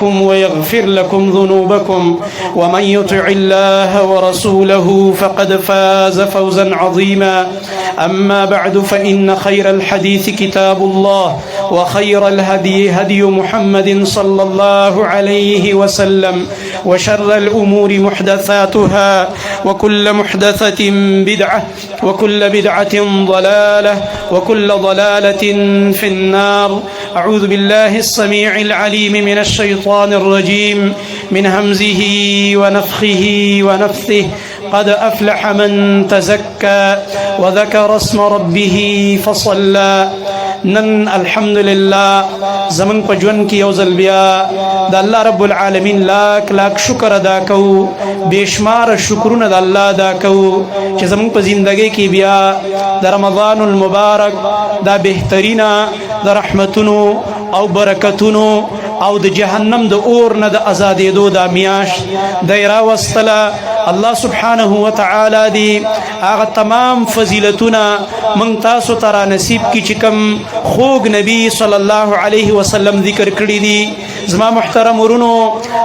ويغفر لكم ذنوبكم ومن يطع الله ورسوله فقد فاز فوزا عظيما. أما بعد فإن خير الحديث كتاب الله وخير الهدي هدي محمد صلى الله عليه وسلم وشر الأمور محدثاتها وكل محدثة بدعة وكل بدعة ضلالة وكل ضلالة في النار. أعوذ بالله السميع العليم من الشيطان الرجيم من همزه ونفخه ونفثه. قد أفلح من تزكى وذكر اسم ربه فصلى. نن الحمد لله زمن په ژوند کې یو ځل بیا د الله رب العالمین لاک لاک شکر ادا کوو، بېشماره شکرونه د الله ادا کوو چې زموږ په زندګۍ کې بیا د رمضان المبارک دا بهترینه د رحمتونو او برکتونو او د جهنم د اور نه د ازادېدو دا میاشت دی راوستله. الله سبحانه وتعالی دی هغه تمام فضیلتونه موږ تاسو ته را نصیب کړي چې کوم خوږ نبی صلی الله علیه وسلم ذکر کړي دي. زما محترم ورونو،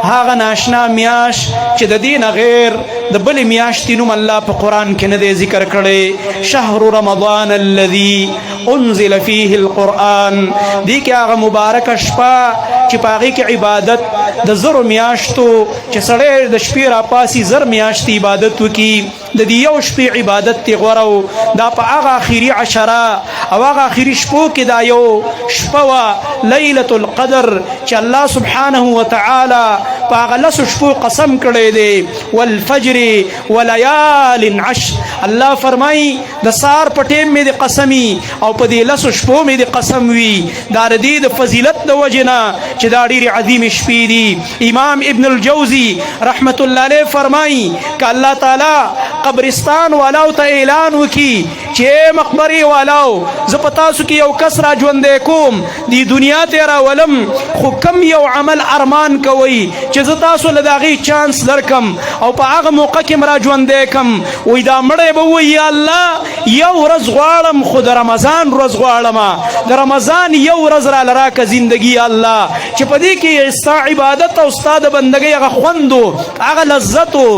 هغه ناشنا میاشت چې د دې نه غیر د بلې میاشتې نوم الله په قرآن کې نه دی ذکر کړی. شهر رمضان الذي انزل فيه القرآن. دی کې هغه مبارکه شپه چې په هغې کې عبادت د زرو میاشتو چې سړی د شپې راپاسي زر میاشتې عبادت وکړي، د دې یو شپې عبادت تی غوره و. دا په هغه آخري عشره او هغه آخري شپو کې دا یو شپه وه لیلة القدر چې الله سبحانه وتعالی په هغه لسو شپو قسم کړی دی. والفجر وليال عشر. الله فرمایي د سار په ټیم مې د قسمي او په دې لسو شپو مې د قسم وي. دا د دې د فضیلت د وجې نه چې دا ډېرې عظیمې شپې دي. امام ابن الجوزي رحمت الله علیه فرمایي که الله تعالی قبرستان والاو ته اعلان وکي چې مقبرې والاو زه په تاسو کې یو کس را ژوندی کوم، دی دنیا ته راولم، خو کم یو عمل ارمان کوئ چې زه تاسو له د هغې چانس درکم او په هغه موقع کې م را ژوندی کم، وایي دا مړی به وایي یا الله یو ورځ غواړم خو د رمضان ورځ غواړمه، د رمضان یو ورځ راله راکه زندګي یا الله چې په دې کې ستا عبادت او ستا د بندګۍ هغه خوندو، هغه لذتو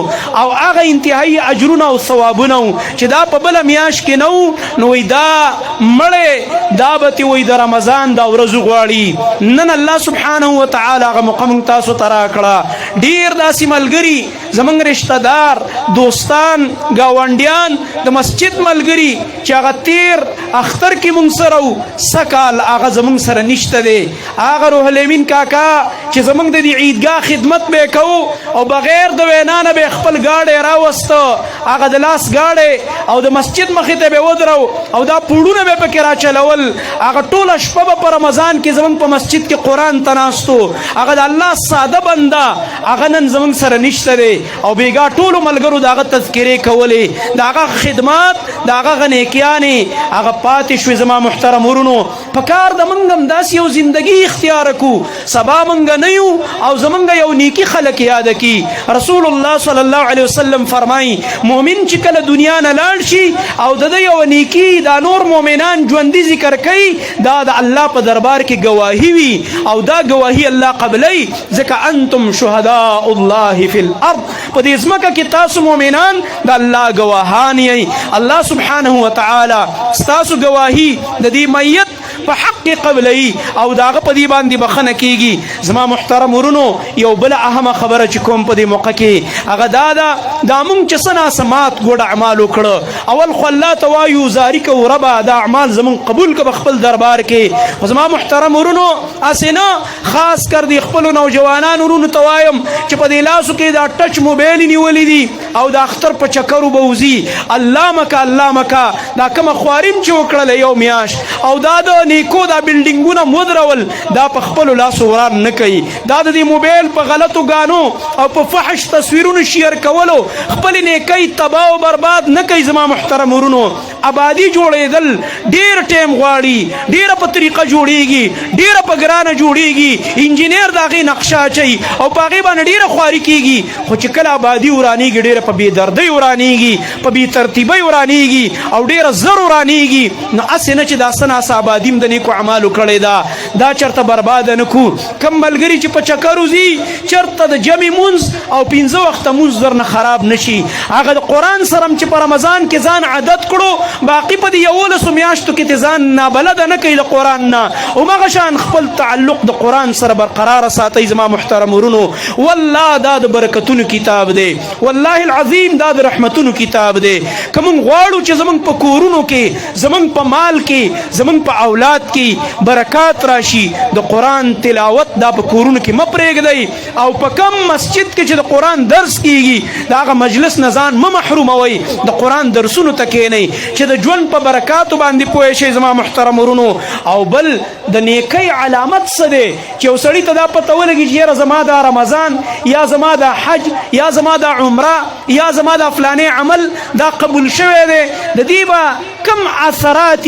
او هغه انتهایي اجرونه او ثوابونه چې دا په بله میاشت کې نه و. نو وایي دا مړی دا به تې وایي د رمضان دا ورځ غواړي. نن الله سبحانه وتعالی هغه موقع موږ تاسو ته راکړه. ډېر داسې ملګري زموږ رشته دار دوستان ګاونډیان د مسجد ملګري چې هغه تیر اختر کې موږ سره و، سږ هغه زموږ سره نشته دی. هغه روح الامین کاکا چې زموږ د دې عیدګاه خدمت به کوو او بغیر د وینا نه به خپل ګاډی راوسته، هغه د لاس ګاډی او د مسجد مخې ته به ودرو او دا پوړونه به پکې راچلول. هغه ټوله شپه به په رمضان کې زموږ په مسجد کې قرآن ته ناستو. هغه د الله ساده بنده هغه نن زموږ سره نشته دی او بېګا ټولو ملګرو د هغه تذکرې کولې، د هغه خدمات، د هغه نیکیانې هغه پاتې شوې. زما محترم ورونو، په کار د موږ هم داسې یو زندګي اختیار کړو سبا موږ نه یو او زموږ یو نیکي خلک یاد کړي. رسول الله صلی الله علیه وسلم فرمایي مؤمن چې کله دنیا نه لاړ شي او د ده یو نیکي دا نور مؤمنان ژوندي ذکر کوي، دا د الله په دربار کې ګواهي وي او دا ګواهي الله قبلوي، ځکه انتم شهداء الله فی الارض. په دې ځمکه کې تاسو مؤمنان د الله ګواهان یئ. الله سبحانه وتعالی ستاسو ګواهي د دې میت په حق قبلوي او د هغه په دې باندې بخښنه کیږي. زما محترم ورونو، یو بله اهمه خبره چې کوم په دې موقع کې هغه دا ده دا موږ چې څه ناسمات ګوډ اعمال وکړه، اول خو الله ته وایو زاري کوو ربه دا اعمال زموږ قبول که په خپل دربار کې. خو زما محترم ورونو هسې نه، خاص کر د خپلو نوجوانانو ورونو ته وایم چې په دې لاسو کې دا ټچ موبایل نیولي دي او د اختر په چکرو به وځي. الله مکه الله مکه دا کومه خواریم چې وکړله یو میاشت او دا د نیکو دا بلډینګونه مودرول دا په خپلو لاسو وران نه کوي. دا د دې موبایل په غلطو ګانو او په فحش تصویرونو شیر کولو خپل نیکۍ تباه او برباد نه کوي. زما محترم ورونو، آبادی جوړېدل ډېر ټیم غواړي، ډېره په طریقه جوړېږي، ډېره په ګرانه جوړېږي، انجینر د هغې نقشه اچوي او په هغې باندې ډېره خواري کېږي. خو چې کله آبادي ورانېږي ډېره په بېدردۍ ورانېږي، په بېترتیبۍ ورانېږي او ډېره زر ورانېږي. نو هسې نه چې دا څه ناڅه آبادي هم د نیکو اعمالو کړې ده، دا چېرته برباده نه کړو. کم ملګري چې په چکرو ځي چېرته د جمع مونځ او 5 وخته مونځ درنه خراب نه شي. هغه د قرآن سره هم چې په رمضان کې ځان عادت کړو، باقي په دې 11 میاشتو کې ځان نابلده نه کوي له قرآن نه. همغه شان خپل تعلق د قرآن سره برقراره ساتئ زما محترم ورونو. والله دا د برکتونو کتاب دی، والله العظیم دا د رحمتونو کتاب دی. که موږ غواړو چې زموږ په کورونو کې، زموږ په مال کې، زموږ په اولاد کې برکات راشي، د قرآن تلاوت دا په کورونو کې مه پرېږدئ. او په کم مسجد کې چې د قرآن درس کیږي د هغه مجلس نه ځان مه محروموئ، د قرآن درسونو ته کښېنئ چې د ژوند په برکاتو باندې پوه شئ زما محترم ورونو. او بل د نیکۍ علامت څه دی چې یو سړي ته دا پته ولګي چې یاره زما دا رمضان یا زما دا حج یا زما دا عمره یا زما دا فلانې عمل دا قبول شوی دی، د دې به کم اثرات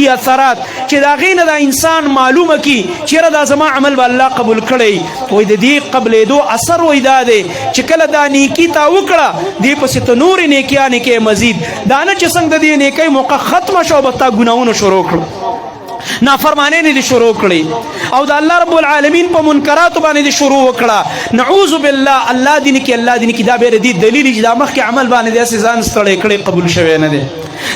چې د هغې نه دا انسان معلومه کي چې یاره دا زما عمل به الله قبول کړی. وایي د دې قبلېدو اثر وایي دا دی چې کله دا نیکي تا وکړه دې پسې ته نورې نیکیانې کې مزید، دا نه چې څنګه د دې نیکۍ موقع ختمه شو به تا ګناهونه شروع کړو، نافرمانی دې شروع کړي او د الله رب العالمین په منکراتو باندې دې شروع وکړه. نعوذ بالله. الله دې نه کې، الله دې نه کې. دا به دې دلیل چې دا مخکې عمل باندې داسې ځان ستړی کړی قبول شوی نه دی.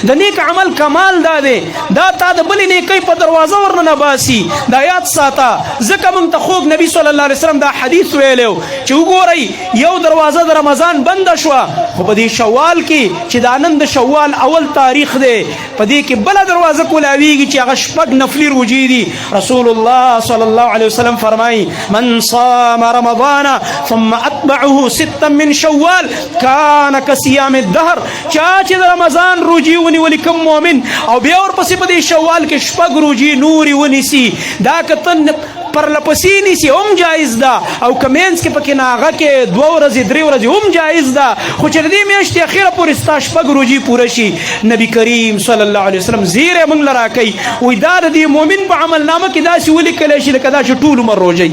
د نیک عمل کمال دا دی، دا تا د بلې نیکۍ په دروازه ورننه باسي. دا یاد ساته، ځکه موږ ته خوږ نبي صلی الله علیه وسلم دا حدیث ویلی چې وګورئ یو دروازه د رمضان بنده شوه، خو په دې شوال کې چې دا نن د شوال اول تاریخ دی، په دې کې بله دروازه کولاویږي چې هغه 6 نفلي روژې دي. رسول الله صلی الله علیه وسلم فرمایي من صام رمضان ثم اتبعه 6 من شوال کان کصیام الدهر. چا چې د رمضان روژې ونیولې کوم مؤمن او بیا ورپسې په دې شوال کې 6 روژې نورې ونیسي، دا که ته پرلپسې نیسي هم جایز ده، او که منځ کې پکې ناغه کې 2 ورځې 3 ورځې هم جایز ده، خو چې د دې میاشتې اخیره پورې ستا 6 روژې پوره شي. نبي کریم صلی الله علیه وسلم زیری موږ له راکوي، وایي دا د دې مؤمن په عملنامه کې داسې ولیکلی شي لکه دا چې ټول عمر روژې.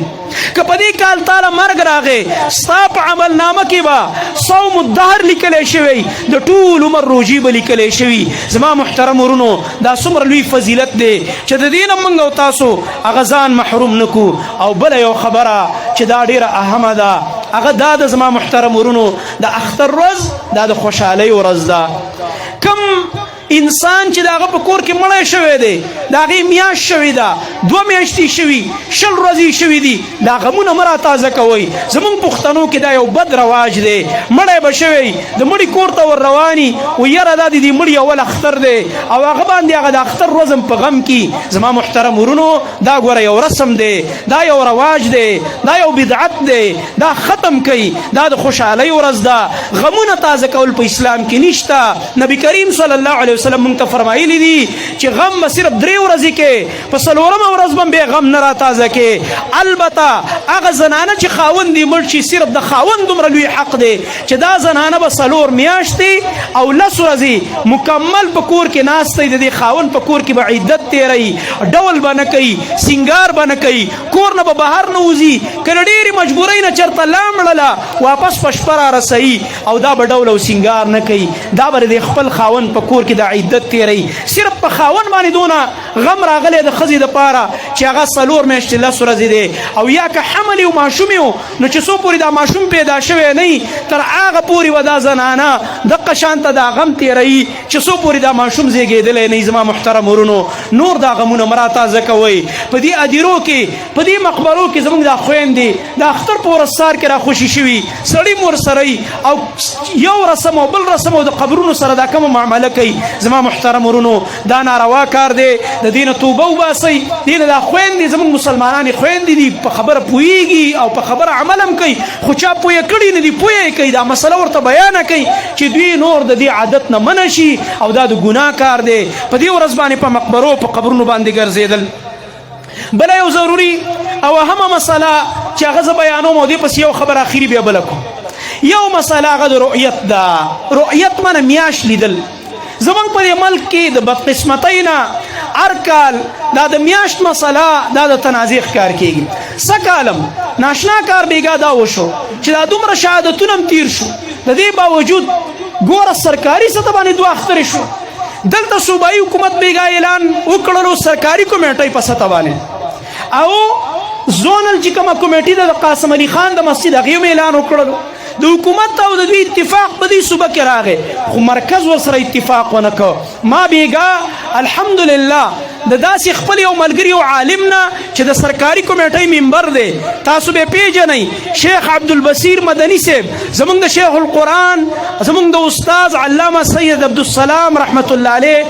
که په دې کال تاله مرګ راغی ستا په عملنامه کې به صوم الدهر لیکلی شوی، د ټول عمر روژې به لیکلی شوي. زما محترم ورونو دا څومره لوی فضیلت دی چې د دې نه موږ او تاسو هغه ځان محروم نه کو. او بله یو خبره چې دا ډیره اهمه ده، هغه دا د زما محترم ورونو د اختر ورځ دا د خوشحالۍ ورځ ده. کم انسان چې داغه په کور کې مړی شوی دی، د هغې میاشت شوې ده، 2 میاشتې شوي، 20 ورځې شوي دي، دا غمونه مه راتازه کوئ. زموږ پښتنو کې دا یو بد رواج دی، مړی به شوی د مړي کور ته ور رواني و یاره دا د دې مړي اول اختر دی او هغه باندې هغه د اختر ورځ هم په غم کې. زما محترم ورونو دا ګوره یو رسم دی، دا یو رواج دی، دا یو بدعت دی، دا ختم کوي. دا د خوشحالۍ ورځ ده، غمونه تازه کول په اسلام کې نشته. نبی کریم صلی الله علیه وسلم موږ ته فرمایلی دي چې غم به صرف 3 ورځې کې، په 4مه ورځ به بیا غم نه راتازه کې. البته هغه زنانه چې خاوند یې مړ شي صرف د خاوند دومره لوی حق دی چې دا زنانه به 4 میاشتې او 10 ورځې مکمل په کور کې ناسته، د دې خاوند په کور کې به عدت تیروي، ډول به نه کوي، سینګار به نه کوي، کور نه به بهر نه وځي، که له ډېرې مجبورۍ نه چېرته لاړله واپس په شپه را رسوي او دا به ډول او سینګار نه کوي، دا به د خپل خاوند په کور کې د عدت تیروي. صرف په خاوند باندې دونه غم راغلی د ښځې دپاره چې هغه 4 میاشتې 10 ورځې دی. او یا که حمل و ماشوم یو نو چې څو پورې دا ماشوم پیدا شوی نه وي تر هغه پورې به دا زنانه دقه شانته دا غم تیروي چې څو پورې دا ماشوم زیږېدلی نه وي. زما محترم ورونو نور دا غمونه مه راتازه کوئ. په دې ادیرو کې په دې مقبرو کې زموږ دا خویندې د اختر په ورځ سار کې را خوشي شوي، سړي مو ورسره او یو رسم او بل رسم او د قبرونو سره دا کومه معامله کوي. زما محترم ورونو دا ناروا کار دی، د دې نه توبه وباسئ. دې نه دا خویندې زموږ مسلمانانې خویندې دي، په خبره پوهېږي او په خبره عمل هم کوي، خو چا پوهه کړي نه دي پوهه یې کوي، دا مسله ورته بیانه کوي چې دوی نور د دې عادت نه منع شي او دا د ګناه کار دی. په دې ورځ باندې په مقبرو په قبرونو باندې ګرځېدل. بله یو ضروري او اهمه مسله چې هغه زه بیانوم او دې پسې یو خبر اخري بیا بله کوم. یو مسله هغه د رؤیت ده. رؤیت معنی میاشت لیدل. زمونږ په دې ملک کې د بدقسمتۍ نه هر کال دا د میاشت مسله دا د تنازع ښکار کېږي. سکالم ناشنا کار بیګا دا وشو چې دا دومره شهادتونه هم تیر شو، د دې باوجود ګوره سرکاري سطح باندې دوه اخترې شو. دلته صوبایي حکومت بیګا اعلان وکړلو سرکاري کمیټۍ په سطح باندې، او زونل چې کومه کمیټې د قاسم علي خان د مسجد هغې هم اعلان وکړلو. د حکومت او د دوی اتفاق په دې صوبه کې راغی، خو مرکز ورسره اتفاق ونه کړ. ما بیګا الحمدلله د داسې خپل یو ملګري او عالم نه چې د سرکاري کمیټۍ ممبر دی، تاسو به پیژنئ، شیخ عبدالبصیر مدني صاحب، زمونږ د شیخ القرآن، زمونږ د استاذ علامه سید عبدالسلام رحمت الله علیه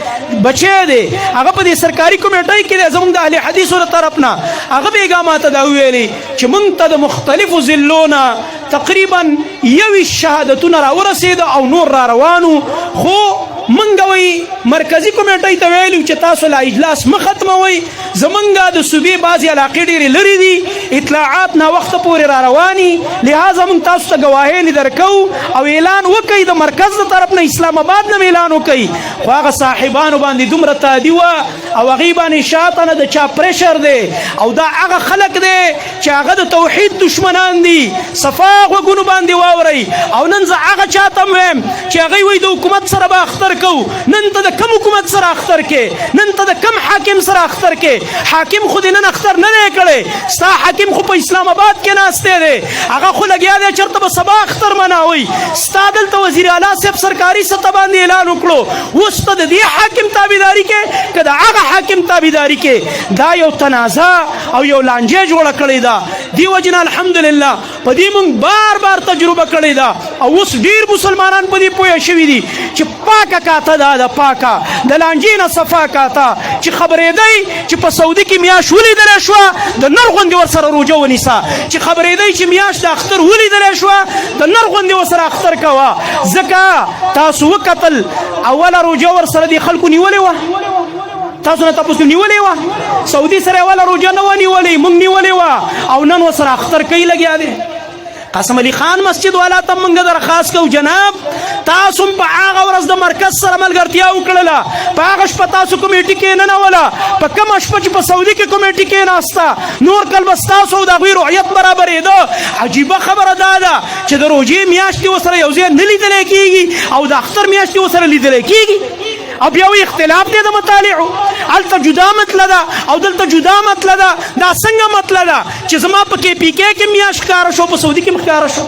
بچی دی، هغه په دې سرکاري کمیټۍ کې دی زمونږ د اهل حدیثو له طرف نه. هغه بیګا ماته دا وویلي چې مونږ ته د مختلفو ضلعو نه تقریبا 21 شهادتونه راورسېده او نور را روانو، خو منګه وی مرکزی کمیټۍ ته ویلو چې تاسو لا اجلاس مه ختموئ، زمونږ د صوبې بعضې علاقې ډېرې لرې دي، اطلاعات ناوخته پورې را رواني، لهذا موږ تاسو ته ګواهۍ درکوو او اعلان وکئ د مرکز د طرف نه، اسلام آباد نه اعلان وکئ. خو هغه صاحبانو باندې دومره تعدي وه او هغې باندې شاته نه د چا پریشر دی، او دا هغه خلک دی چې هغه د توحید دشمنان دي. صفا غوږونو باندې واورئ. او نن زه هغه چاته هم وایم چې هغوی وایي د حکومت سره به اختر کو، نن ته د کم حکومت سره اختر کې، نن ته د کم حاکم سره اختر کې؟ حاکم خو دې نن اختر نه دی کړی، ستا حاکم خو په اسلام آباد کې ناستی دی، هغه خو لګیا دی چېرته به سبا اختر مناوئ. ستا دلته وزیر اعلی صاحب سرکاري سطح باندې اعلان وکړو، اوس ته د دې حاکم تابعداري کې که د هغه حاکم تابعداري کې؟ دا یو تنازع او یو لانجه جوړه کړې ده. دې وجې نه الحمدلله په دې موږ بار بار تجربه کړې ده، او اوس ډېر مسلمانان په دې پوه شوي دي چې پاکه کاته دا د پاکه د لانجې نه صفا کاته چې خبرېدی چې په سعودي کې میاشت ولیدلی شوه د نر غوندې ورسره روژه ونیسه، چې خبرېدی چې میاشت د اختر ولیدلی شوه د نر غوندې ورسره اختر کوه. ځکه تاسو وکتل اوله روژه ورسره دې خلکو نیولې وه، تاسو نه تاسو نیولې وه، سعودي سره اوله روژه نه وه نیولې، موږ نیولې وه، او نن ورسره اختر کوي لګیا دی. قاسم علي خان مسجد والا ته موږ درخواست کوو جناب تاسو هم په هغه ورځ د مرکز سره ملګرتیا وکړله، په هغه شپه تاسو کمیټي کې ننوله، په کومه شپه چې په سعودي کې کمیټي کېناسته نور کل به ستاسو او د هغوی روحیت برابرېده. عجیبه خبره دا ده چې د روژې میاشتې ورسره یو ځای نه لیدلی کېږي او د اختر میاشتې ورسره لیدلی کېږي، او بیا وایي اختلاف دی د مطالعو، هلته جدا مطله ده او دلته جدا مطله ده. دا څنګه مطله ده چې زما په کې پي کې کې میاشت ښکاره شو، په سعودي کې هم ښکاره شو؟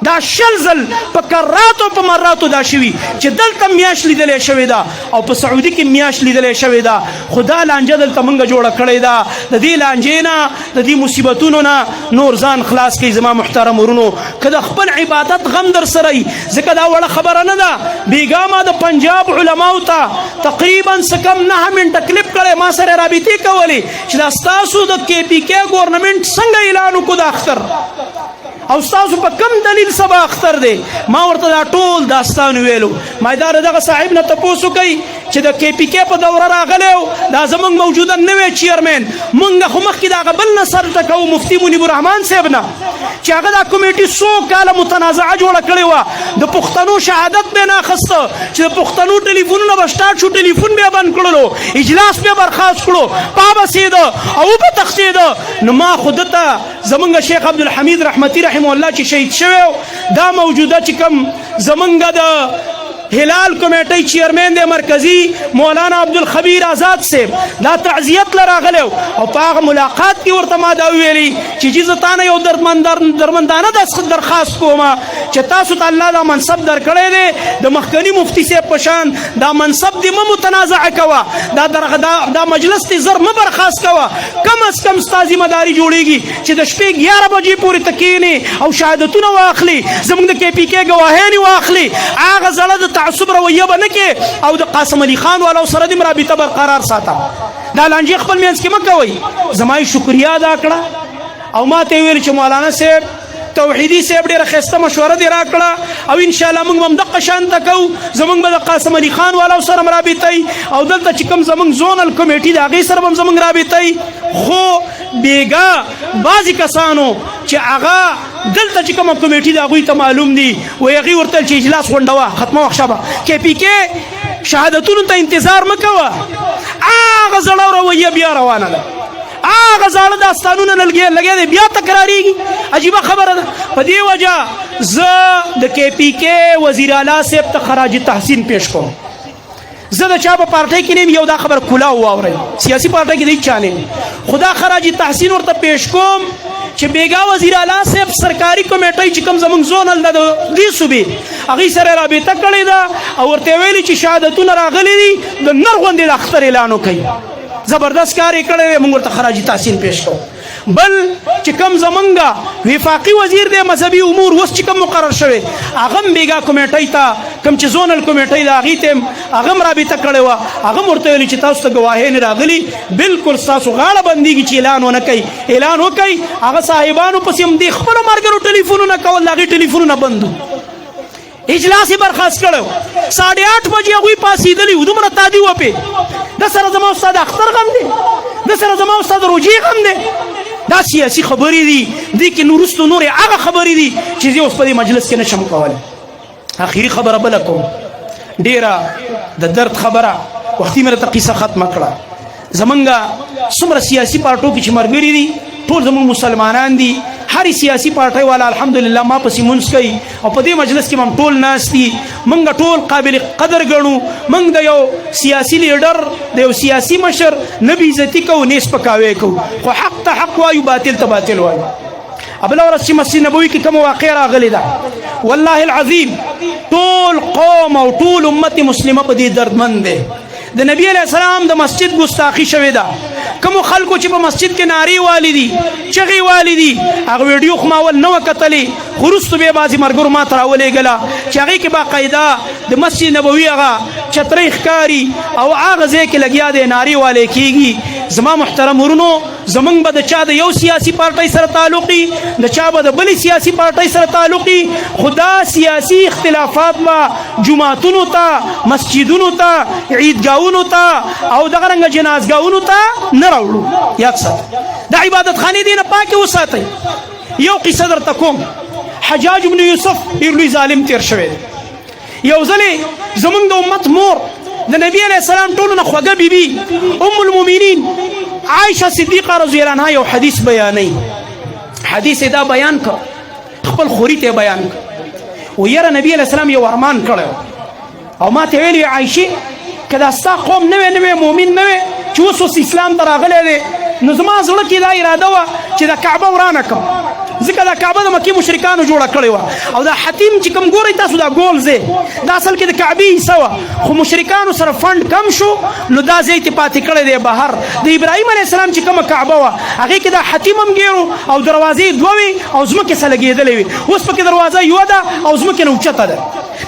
دا شل ځل په کراتو په مراتو دا شوي چې دلته میاشت لیدلی شوې ده او په سعودي کې میاشت لیدلی شوې ده. خو دا لانجه دلته موږ جوړه کړې ده. د دې لانجې نه د دې مصیبتونو نه نور ځان خلاص کړئ زما محترم ورونو، که د خپل عبادت غم در سره وي، ځکه دا وړه خبره نه ده. بیګا ما د پنجاب علماو ته تقریبا څه کم 9 منټه کلیپ کړی، ما سره رابطې کولې چې دا ستاسو د کې پي کې ګورنمنټ څنګه اعلان وکړو د اختر او ستاسو په کم دلیل سبا اختر دی. ما ورته دا ټول داستان ویلو، ما دغه صاحب نه تپوس وکئ چې د کې پي کې په دوره راغلی و، دا زموږ موجوده نوی چیرمین، موږ خو مخکې د هغه بل نه سر ټکوو مفتي منیب الرحمن صاحب نه، چې هغه دا کمیټي 100 کاله متنازعه جوړه کړې وه، د پښتنو شهادت به یې نه اخسته، چې د پښتنو ټلیفونونه به سټارټ شو، ټلیفون به یې بند کړلو، اجلاس به یې برخاست کړو، پابسېده او وبتښتېده. نو ما خو دته زمونږ شیخ عبدالحمید رحمتي رحمه الله چې شهید شوی دا موجوده چې کوم زمونږ د هلال کمیټۍ چیرمین دی مرکزی مولانا عبدالخبیر آزاد صاحب، دا تعزیت لراغلی او په هغه ملاقات کې ورته ما دا ویلي چې جی زه تا نه یو درمندانه درخواست کومه چې تاسو ته الله دا منصب درکړی دی، د مخکني مفتي صاحب په شان دا منصب دې مه متنازعه کوه، دا مجلس دې زر مه برخاست کوه، کم از کم ستا ذمهداري جوړېږي چې د شپې 11 بجې پورې ته کښېنې او شهادتونه واخلي، زموږ د کې پي کې ګواهیانې واخلي، هغه زړه د تعصب رویه به نه کې او د قاسم علي خان والاو سره دې رابطه برقرار ساته. دا لانجې خپل منځ کې مه کوئ. زما یې شکریه ادا کړه او ما ته یې ویل چې مولانا صاحب توحیدي صاحب ډېره ښایسته مشوره دې راکړه او انشاءالله موږ به هم دقه شانته کوو، زموږ به د قاسم علي خان والاو سره هم رابطه او دلته چې کوم زموږ زونل کمیټي د هغې سره به هم زموږ رابطه. خو بیګا بعضې کسانو چې هغه دلته چې کومه کمیټي د هغوی ته معلوم دي وایي هغوی ورته چې اجلاس غونډوه ختمه وخت شبه کې پي کې شهادتونو ته انتظار مه کوه. هغه زړه رویه بیا روانه ده، هغه زاړه داستانونه لګیا دی بیا تکراریږي. عجیبه خبره ده. په دې وجه زه د کې پی کې وزیر اعلی صاحب ته خراج تحسین پیش کوم. زه د چا په پارټۍ کې نیم، یو دا خبر کلا واورئ، سیاسي پارټۍ کې د هیڅ چا نه، خدا خراج تحسین ورته پیش کوم چې بیګا وزیر اعلی صاحب سرکاري کمیټۍ چې کوم زمونږ زونل ده د دې صوبې هغې سره رابطه کړې ده او ورته ویلي چې شهادتونه راغلي دي د نر غوندې د اختر اعلان وکوي. زبردست کار یې کړی دی، موږ ورته خراج تحسین پیش کوو. بل چې کوم زمونږ وفاقي وزیر دی مذهبي امور اوس چې کوم مقرر شوی هغه هم بیګا کمیټۍ ته کوم چې زونل کمیټۍ ده هغې ته هم هغه هم رابطه کړې وه، هغه هم ورته ویلي چې تاسو ته ګواهۍ نه راغلي، بلکل ستاسو غاړه بندېږي چې اعلان ونه کوي. اعلان وکړئ. هغه صاحبانو پسې هم دې خپلو ملګرو ټلیفونونه کول، د هغې ټلیفونونه بند وو. اجلاس یې برخاست کړی و، 8:30 بجې هغوی پاڅېدلي وو. دومره تادي وپې د سره زما استاد اختر غم دی، د سره زما استاد روجې غم دی. دا سیاسي خبرې دي، دې کې وروستو نورې هغه خبرې دي چې زه اوس په دې مجلس کې نشم کولی. اخري خبره بله کوم، ډېره د درد خبره، وختي مې راته قصه ختمه کړه. زمونږ څومره سیاسي پارټو کې چې ملګري دي ټول زمونږ مسلمانان دي، هر سیاسي پارټۍ والا الحمدلله ما پسې مونځ کوي او په دې مجلس کې هم ټول ناست دي. موږ ټول قابل قدر ګڼو. موږ د یو سیاسي لیډر د یو سیاسي مشر نه بې عزتي کوو نه سپکاوی کوو، خو حق ته حق وایو، باطل ته باطل وایو. بله ورځ چې مسجد نبوي کې کومه واقع راغلې ده، والله العظیم ټول قوم او ټول امت مسلمه په دې دردمند دی. د نبی علیه السلام د مسجد ګستاخي شوې ده. کومو خلکو چې په مسجد کې نارې والي دي، چغې والي دي، هغه ویډیو خو ما اول نه وه کتلې، خو وروستو بیا بعضې ملګرو ما ته راولېږله چې هغې کې باقاعده د مسجد نبوي هغه چترۍ ښکاري او هغه ځای کې لګیا دی نارې والې کېږي. زما محترم ورونو، زمونږ به د چا د یو سیاسي پارټۍ سره تعلق وي، د چا به د بلې سیاسي پارټۍ سره تعلق وي، خو دا سیاسي اختلافات به جوماتونو ته، مسجدونو ته، عیدګاهونو ته او دغه رنګه جنازګاهونو ته نه راوړو. یاد ساتئ، دا عبادت خانې دې نه پاکې وساتئ. یو قصه درته کوم. حجاج بن یوسف ډېر لوی ظالم تېر شوی دی. یو ځلې زمونږ د امت مور د نبی علیه السلام ټولو نه خوږه بیبي ام المؤمنین عائشه صدیقه رضی الله عنها یو حدیث بیانوي. حدیث یې دا بیان کړ، خپل خوري ته بیان کړ. و یاره نبی علیه السلام یو ارمان کړی او ما ته ویلي عایشې که دا ستا قوم نه وی مؤمن نه وی چې اوس اسلام ته راغلی دی، نو زما زړه کې دا اراده وه چې دا کعبه ورانه کړم، ځکه دا کعبه د مکې مشرکانو جوړه کړې وه او دا حتیم چې کوم ګورئ تاسو دا ګول ځای دا اصل کې د کعبې حصه وه، خو مشرکانو سره فنډ کم شو نو دا ځای ته پاتې کړی دی بهر. د ابراهیم علیه السلام چې کومه کعبه وه هغې کې دا حتیم هم ګیرو او دروازې دوه وې او ځمکې سره لګېدلې وې. اوس پکې دروازه یوه ده او ځمکې نه اوچته ده.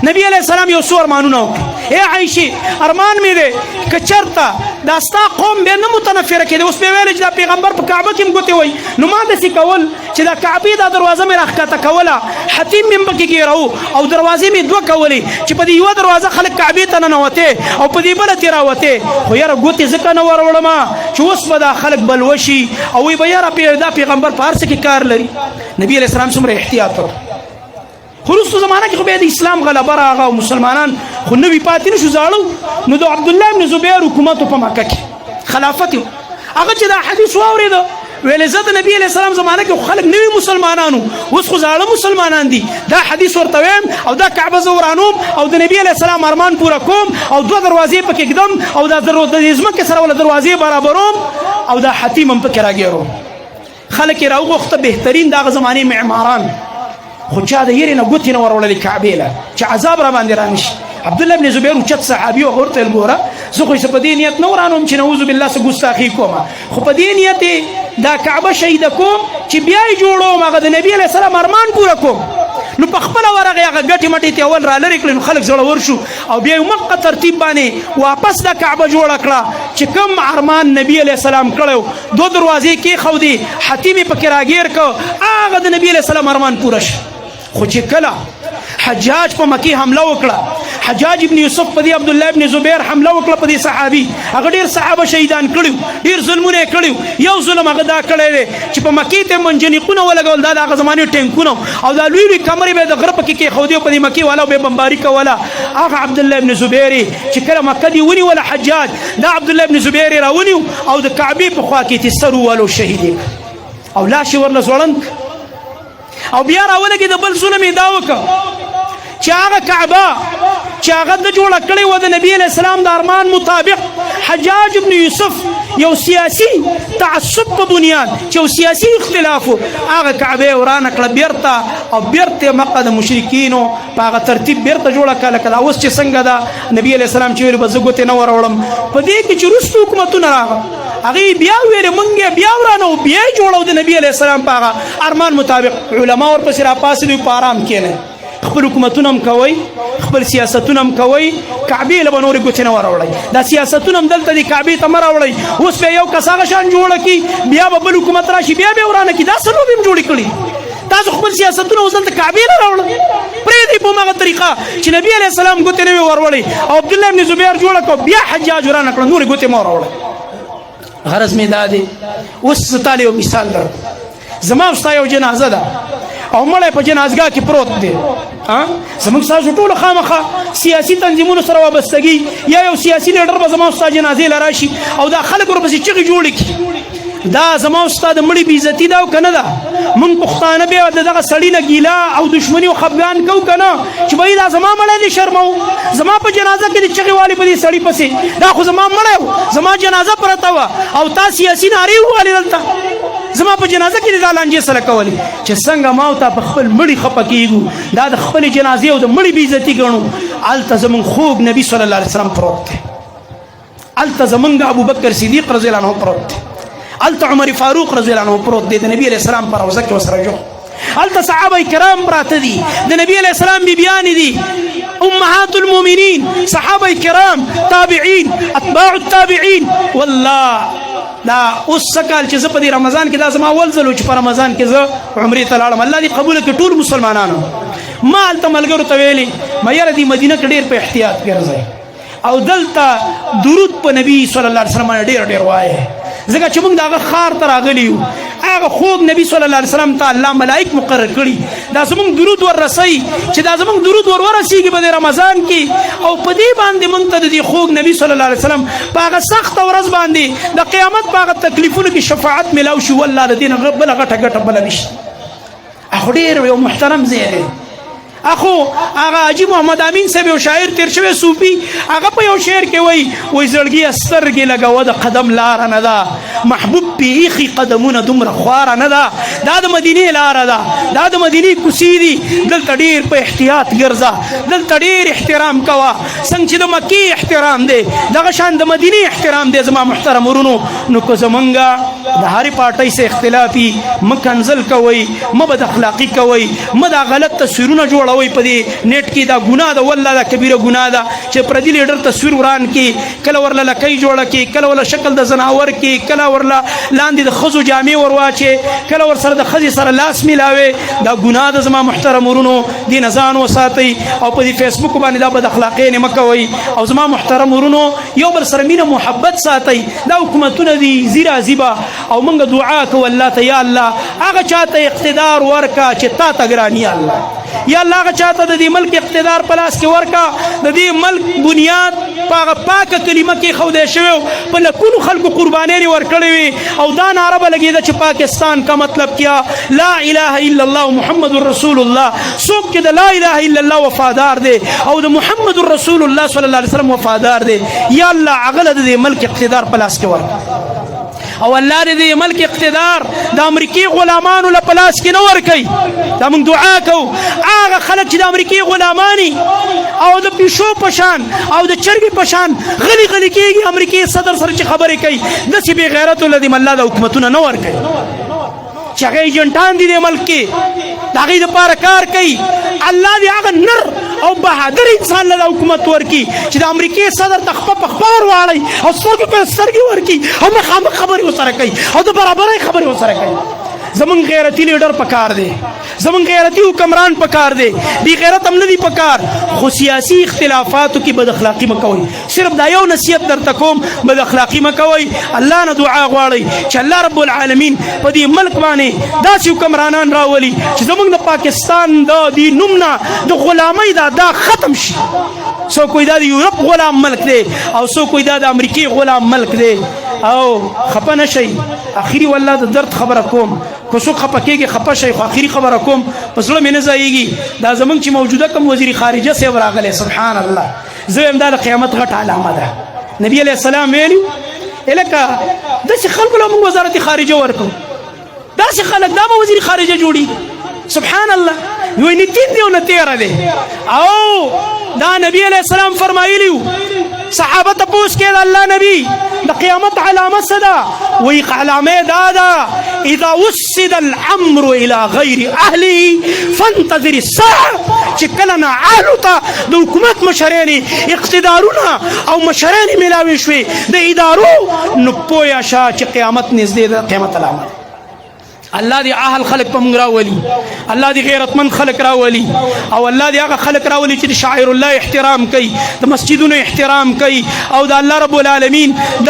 نبی علیه السلام یو څو ارمانونه وکړي. ای عایشې ارمان مې دی که چېرته دا ستا قوم بیا نه متنفره کېده، اوس بیا ویلې چې دا پیغمبر په کعبه کې هم ګوتې وایي، نو ما داسې کول چې دا کعبې دا دروازه مې راښکته کوله، حتیم مې هم پکې ګېرو او دروازې مې دوه کولې چې په دې یوه دروازه خلک کعبې ته ننوتې او په دې بله ترې راوتې. خو یاره ګوتې ځکه نه وروړمه چې اوس به دا خلک بلوشي او وایي به یاره دا پیغمبر په هر څه کې کار لري. نبي علیه السلام څومره احتیاط وکړ. خو وروستو زمانه کې خو بیا د اسلام غلبه راغه او مسلمانان خو نوي پاتې نه شو زاړه. نو د عبدالله بن زبیر حکومت په مکه کې خلافت یو هغه چې دا حدیث واورېده ویلې زه د نبي علیه السلام زمانه کې خلک نوي مسلمانانو، اوس خو زاړه مسلمانان دي، دا حدیث ورته ویم او دا کعبه زه ورانوم او د نبي علیه السلام ارمان پوره کوم او دوه دروازې پکې ږدم او دا د ځمکې سره ولا دروازې برابروم او دا حتیم هم پکې راګیروم. خلک یې راوغوښته بهترین د هغه زمانې معماران، خو چا د یېرې نه ګوتې نه وروړلې کعبې له چې عذاب را باندې رانشي. عبدالله بن زبیر اوچت صحابي و، هغه ورته ویل ګوره زه خو یې په دې نیت نه ورانوم چې نعوذ بالله څه ګستاخي کومه، خو په دې نیت یې دا کعبه شهیده کوم چې بیا یې جوړوم، هغه د نبي علیه السلام ارمان پوره کوم. نو په خپله ورغې هغه ګټې مټې ته اول را لرې کړې، نو خلک زړور شو او بیا یې مقه ترتیب باندې واپس دا کعبه جوړه کړه چې کوم ارمان نبي علیه السلام کړی، دوه دروازې کېښودې، حتیم یې پکې راګیر کړ، هغه د نبي علیه السلام ارمان پوره شو. خو چې کله حجاج په مکې حمله وکړه، حجاج ابن یوسف په دې عبد الله ابن زبیر حمله وکړه په دې صحابي. هغه ډیر صحابه شهیدان کړیو، ډیر ظلمونه کړیو. یو ظلم هغه دا کړی دی چې په مکې ته منجنیقونه ولګول، دا د هغه زمانې ټینکونه او دا لوی لوی کمرې به د غره په کې کېښودې او په دې مکې والاو به بمباري کوله. هغه عبد الله ابن زبیر چې کله مکه دې ونیوله حجاج، دا عبد الله ابن زبیر یې راونیو او د کعبې په خوا کې یې سر ووهلو، شهید یې او لاش یې ورله ځوړند. او بیا راولګېد د بل ظلم یې دا وکړه چې هغه کعبه چې هغه د جوړه کړې وه د نبي علیه السلام د ارمان مطابق، حجاج ابن یوسف یو سیاسي تعصب په بنیاد چې یو سیاسي اختلاف و، هغه کعبه یې ورانه کړه بیرته او بیرته یې مقه د مشرکینو په هغه ترتیب بیرته جوړه کړه لکه دا اوس چې څنګه ده. نبي علیه السلام چې ویل به زه ګوتې نه وروړم. په دې کې چې وروستو حکومتونه راغله هغې بیا ویلې موږ یې بیا ورانو بیا یې جوړو د نبي علیه السلام په هغه ارمان مطابق. علما ورپسې راپاڅېدوي په ارام کښېنئ، خپل حکومتونه هم کوئ، خپل سیاستونه هم کوئ، کعبې له به نورې ګوتې نه وراوړئ. دا سیاستونه هم دلته دي، کعبې ته مه راوړئ. اوس به یو کس هغه شان جوړه کړي، بیا به بل حکومت راشي بیا به یې ورانه کړي. دا څه لوبې هم جوړې کړي. تاسو خپل سیاستونه اوس دلته کعبې نه راوړئ، پرېږدئ په هماغه طریقه چې نبي علیه السلام ګوتې نه وې وروړئ او عبدالله ابن زبیر جوړه کړه، بیا حجاج ورانه کړه، نورې ګوتې مه وراوړئ. غرض مې دا دی، اوس زه تاله یو مثال درکړم. زما او ستا یو جنازه ده او مړی په جنازګاه کې پروت دی. زموږ ستاسو ټولو خامخا سیاسي تنظیمونو سره وابستګي یا یو سیاسي لیډر به زما او ستا جنازې له راشي او دا خلک ورپسې چغې جوړې کړي. دا زما او ستا د مړي بېعزتي ده او که نه ده؟ موږ پښتانه بیا د دغه سړي نه ګیله او دښمني او خفګان کوو که نه چې بهی دا زما مړی دی شرمو، زما په جنازه کې د چغې والې په دې سړي پسې، دا خو زما مړی و، زما جنازه پرته وه او تا سیاسي نارې ووهلې دلته زما په جنازه کې دا لانجې سره کولې. چې څنګه ما او تا په خپل مړي خفه کېږو، دا د خپلې جنازې او د مړي بېعزتي ګڼو، هلته زموږ خوږ نبي صلی الله علیه وسلم پروت دی، هلته زموږ ابوبکر صدیق رضی الله عنه پروت دی، هلته عمر فاروق رضی الله عنه پروت دی، د نبي علیه السلام په روضه کې ورسره جو. هلته صحابه کرام پراته دي، د نبي علیه السلام بیبیانې دي، امهات المؤمنین، صحابه کرام، تابعین، اتباع التابعین. والله دا اوس سکال چې زه په دې رمضان کې دا زما اول ځل و چې په رمضان کې زه عمرې ته لاړم. الله دې قبوله کړي ټول مسلمانانو. ما هلته ملګرو ته ویلې ما یاره دې مدینه کې ډېر په احتیاط ګرځئ او دلته درود په نبي صلی الله علیه وسلم باندې ډېر ډېر وایه، ځکه چې موږ د هغه ښار ته راغلي یو، هغه خوږ نبي صلی الله علیه وسلم ته الله ملائک مقرر کړي دا زموږ درود وررسوي چې دا زموږ درود ورسیږي په دې رمضان کې او په دې باندې موږ ته د دې خوږ نبي صلی الله علیه وسلم په هغه سخته ورځ باندې د قیامت په هغه تکلیفونو کې شفاعت میلاو شي. والله د دې نه بله غټه ګټه بله نشته. اخو ډېر یو محترم ځای دی. اخو هغه حاجي محمد امین صاحب یو شاعر تیر شوی صوفي، هغه په یو شعر کې وایي زړګي سترګې لګوه د قدم لاره نه ده، محبوب پې ایښي قدمونه دومره خواره نه ده. دا د مدینې لاره ده، دا د مدینې کوڅې دي، دلته ډېر په احتیاط ګرځه، دلته ډېر احترام کوه، څنګه چې د مکې احترام دی دغه شان د مدینې احترام دی. زما محترم ورونو، نو که زمونږ د هرې پارټۍ سه اختلافي مه کنزل کوئ، مه بد اخلاقي کوئ، مه دا غلط تصویرونه جوړوئ په دې نیټ کې. دا ګناه ده، والله دا کبیره ګناه ده چې پردي لیډر تصویر وران کې، کله ورله لکۍ جوړه کې، کله ورله شکل د زناور کې، کله ورله لاندې د ښځو جامې ور واچې، کله ورسره د ښځې سره لاس میلاوې. دا ګناه ده. زما محترم ورونو، دې نه ځان وساتئ او په دې فیسبوک باندې دا بد اخلاقۍ نه مه کوئ. او زما محترم ورونو، یو بل سره مینه محبت ساتئ. دا حکومتونه دي ځي راځي به او موږ دعا کوو الله ته، یا الله هغه چاته اقتدار ورکه چې تا ته ګران، یا الله یا الله هغه چاته د دې ملک اقتدار په لاس کې ورکه، د دې ملک بنیاد په هغه پاکه کلمه کې ښودی شوی په لکونو خلکو قربانۍ ورکړې وي او دا نعره به لګېده چې پاکستان کا مطلب کیا لا اله الا الله محمد رسول الله. څوک چې د لا اله الا الله وفادار دی او د محمد رسول الله صلی الله علیه وسلم وفادار دی، یا الله هغه له د دې ملک اقتدار په لاس کې ورکړه او الله دې ملک اقتدار د امریکای غلامانو له پلاس کې نه ورکوي. دا موږ دعا کوو. هغه خلک چې د امریکای غلامانی او د پیشو پشان او د چرګې پشان غلی غلی کېږي امریکای صدر سره چې خبرې کوي، داسې بې غیرتو له دې الله د حکومتونه نه ورکوي چې هغه ایجنټان دي د ملک کې، د هغې دپاره کار کوي. الله دې هغه نر او بهادر انسان له حکومت ورکي چې د امریکای صدر ته خپه په خپه ور واړی او سترګې په سترګې ورکي او مخامخ خبرې ورسره کوي او د برابرۍ خبرې ورسره کوي. زمون غیرتی لیډر پکار دی، زمون غیرتی حکمران پکار دی، بی غیرت هم نه دی پکار. خو سیاسی اختلافاتو کې بد اخلاقی مکوئ. صرف دا یو نصیحت درته کوم، بد اخلاقی مکوئ. الله نه دعا غواړئ چې الله رب العالمین په دې ملک باندې داسې حکمرانان راولي چې زمونږ د پاکستان د دې نوم نه د غلامۍ دا ختم شي. سو کوئی دا د یورپ غلام ملک دی او سو کوئی دا د امریکای غلام ملک دی. او خپه نشئ، اخري والله د درد خبره کوم، کو څوک خپه کېږي خپه شئ، خو اخري خبره کوم په زړه مې نه ځایږي. دا زمونږ چې موجوده کوم وزیر خارجه صاحب راغلی، سبحان الله، زه وایم دا د قیامت غټه علامه ده. نبي علیه السلام ویلي لکه داسې خلکو له موږ وزارت خارجه ورکړو، داسې خلک دا به وزیر خارجه جوړي. سبحان الله، وایي نه تین دی او نه تیره دی. او دا نبی علیه السلام فرمایلی و، صحابه تپوس کې د الله نبی د قیامت علامه څه ده؟ وایي علامه دا ده اذا وسد الامر الى غیر اهله فانتظر الساعه. چې کله نه اهلو ته د حکومت مشرانې اقتدارونه او مشرانې میلاوي شوې د ادارو، نو پوه شه چې قیامت نږدې ده، قیامت علامه. الله دې اهل خلق په موږ راولي، الله دې غیرتمند خلق راولي، او الله دې هغه خلق راولي چې د شاعر الله احترام کوي، د مسجدونو احترام کوي، او د الله رب العالمین د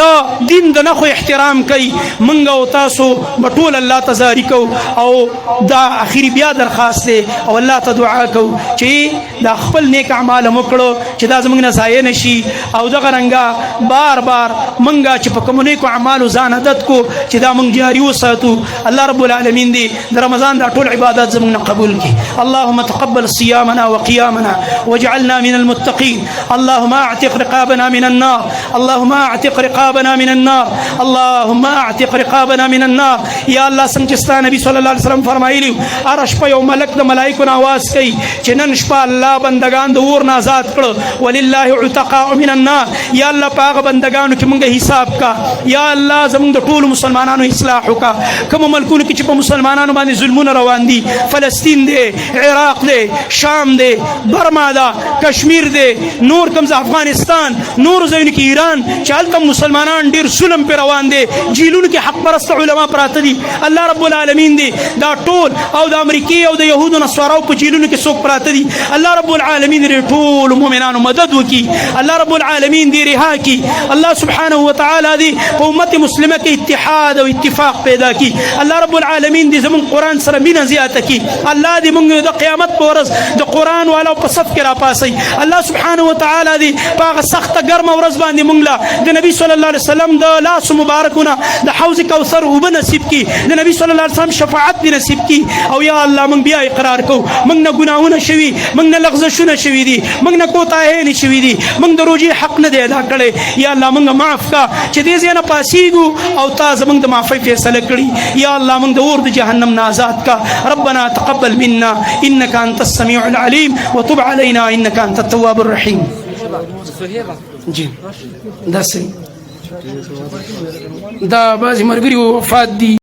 دین د نخو احترام کوي. موږ او تاسو بټول الله تزاری کو. او دا اخیری بیا درخواست دی او الله ته دعا کو چې دا خپل نیک اعمال وکړو چې دا زموږ نه ضایع نشي. او دغه رنګه بار بار موږ چې په کوم نیکو اعمالو ځان عادت کو چې دا موږ جاری وساتو. الله رب العالمین دی د رمضان دا ټول عبادات زموږ قبول کړي. اللهم تقبل صيامنا وقيامنا واجعلنا من المتقين. اللهم اعتق رقابنا من النار، اللهم اعتق رقابنا من النار، اللهم اعتق رقابنا من النار. یا الله څنګه چې نبی صلی الله علیه وسلم فرمایلی ارش په یو ملک د ملائکو आवाज کوي چې نن شپه الله بندگان د اور نه آزاد کړو، ولله عتقاء من النار. یا الله پاغه بندگانو کې مونږه حساب کا. یا الله زموږ د ټول مسلمانانو اصلاح وکا. کوم ملکونو کې چې په مسلمانانو باندې ظلمونه روان دي، فلسطین دی، عراق دی، شام دی، برما دا، کشمیر دی، نور کوم افغانستان، نور ځایونه کې ایران چې هلته مسلمانان ډیر ظلم په روان دي، جیلونو کې حق پرست علما پراته دي. الله رب العالمین دی دا ټول، او د امریکای او د يهودو نصاراو په جیلونو کې څوک پراته دي. الله رب العالمین دې ټول مؤمنانو مدد وکي. الله رب العالمین دې رها کی. الله سبحانه وتعالى دې په امت مسلمه کې اتحاد او اتفاق پیدا کی. الله رب العالمین دې زمون قران سره مینه زیاته کی. الله دې موږ د قیامت په ورځ د قران والو په صف کې را پاسي. الله سبحانه وتعالى دې په سخت ګرم ورځ باندې موږ له د نبی صلی الله علیه وسلم د لاس مبارکونه د حوض کوثر وب نصیب کی، د نبی صلی الله علیه وسلم شفاعت دې نصیب کی. او یا الله موږ بیا اقرار کو موږ نه ګناهونه شوي، موږ نه لغزشونه شوي دي، موږ نه کوتاهی نه شوي دي، موږ د روزي حق نه دی ادا کړی. یا الله موږ معاف کا چې دې ځای نه پاسیږو او تا زموږ د معافی فیصله کړي. یا الله موږ د اور د جهنم نه آزاد کا. ربنا تقبل منا انك انت السميع العليم وتب علينا انك انت التواب الرحيم. جی دا بعضی مرګري وفات دي.